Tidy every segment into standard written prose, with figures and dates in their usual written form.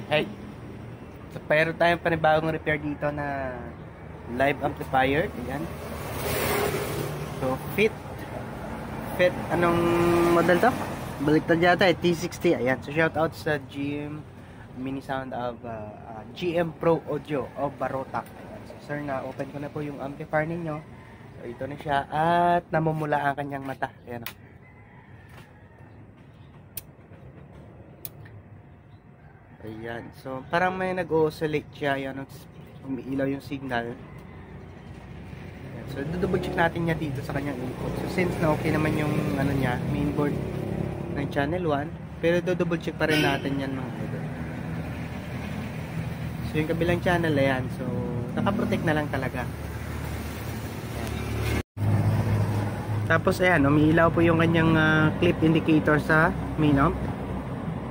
Hey, so pero tayong panibagong repair dito na live amplifier. Ayan. So anong model to? Baliktad yata eh, T60. Ayan, so shout out sa GM mini sound of GM Pro Audio of Barotac. Ayan. So sir, na open ko na po yung amplifier ninyo. So ito na siya at namumula ang kanyang mata. Ayan. Ayan, so parang may nag-oscillate siya. Ayan, umiilaw yung signal. Ayan, so double check natin niya dito sa kanyang input. So since na okay naman yung ano niya, mainboard ng channel 1, pero double check pa rin natin yan mga idol. So yung kabilang channel, ayan, so nakaprotect na lang talaga. Ayan. Tapos ayan, umiilaw po yung kanyang clip indicator sa main amp.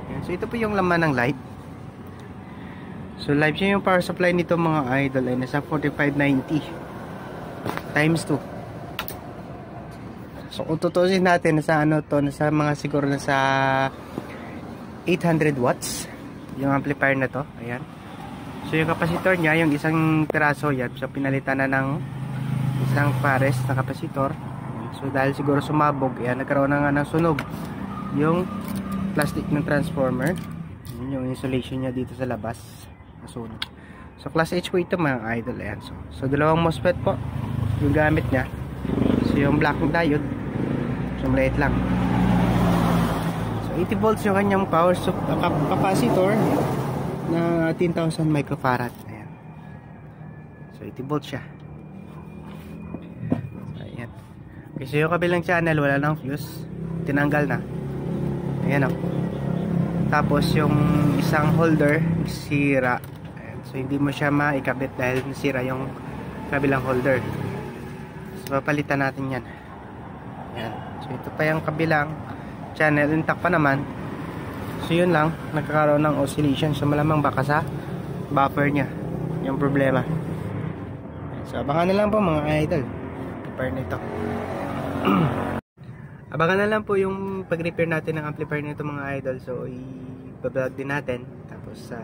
Ayan, so ito po yung laman ng light. So live siya yung power supply nito mga idol ay nasa 4590 times 2. So kung tutusin natin nasa ano to, nasa mga siguro nasa 800 watts yung amplifier na to. Ayan. So yung capacitor niya, yung isang piraso yan. So pinalitan na ng isang pares na capacitor. So dahil siguro sumabog, ayan, nagkaroon na nga ng sunog yung plastic ng transformer. Ayan, yung insulation niya dito sa labas. Nasunog. So class H po ito mga idol. Ayan. So dalawang MOSFET po yung gamit niya. So yung black diode, so maliit lang. So 80 volts yung kanyang power capacitor na 10,000 microfarad. Ayan. So 80 volts siya. Ayan. Okay, so yung kabilang channel wala nang fuse, tinanggal na. Ayan o. Tapos yung isang holder sira. Ayan. So hindi mo siya maikabit dahil nasira yung kabilang holder. So papalitan natin yan. Ayan. So ito pa yung kabilang channel, intact pa naman. So yun lang, nagkakaroon ng oscillation. So malamang baka sa buffer nya yung problema. So abangan na lang po mga idol, repair nito. Abangan na lang po yung pag-repair natin ng amplifier nito mga idol. So i-vlog din natin. Tapos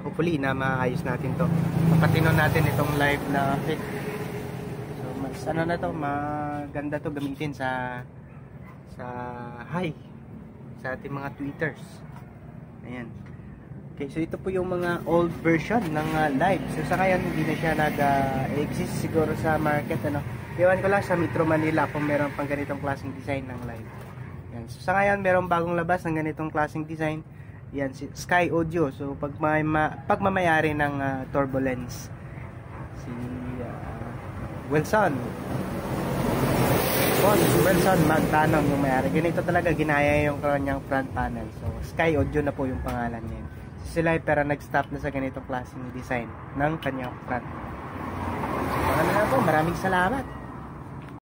hopefully na maayos natin to. Papatino natin itong live na fit. So mas ano na to, maganda to gamitin sa high, sa ating mga tweeters. Ayan. Okay, so ito po yung mga old version ng live. So sa ngayon hindi na siya nag-exist siguro sa market, ano. Iwan ko lang sa Metro Manila kung meron pang ganitong klaseng design ng live. Ayan. So sa ngayon meron bagong labas ng ganitong klaseng design. Yan, si Sky Audio. So pagmamayari ng Turbulence, si Wilson Magtanong yung mayari. Ganito talaga ginaya yung kanyang front panel. So Sky Audio na po yung pangalan niya. Sila pero nag-stop na sa ganitong klaseng design ng kanyang front. So, maraming salamat.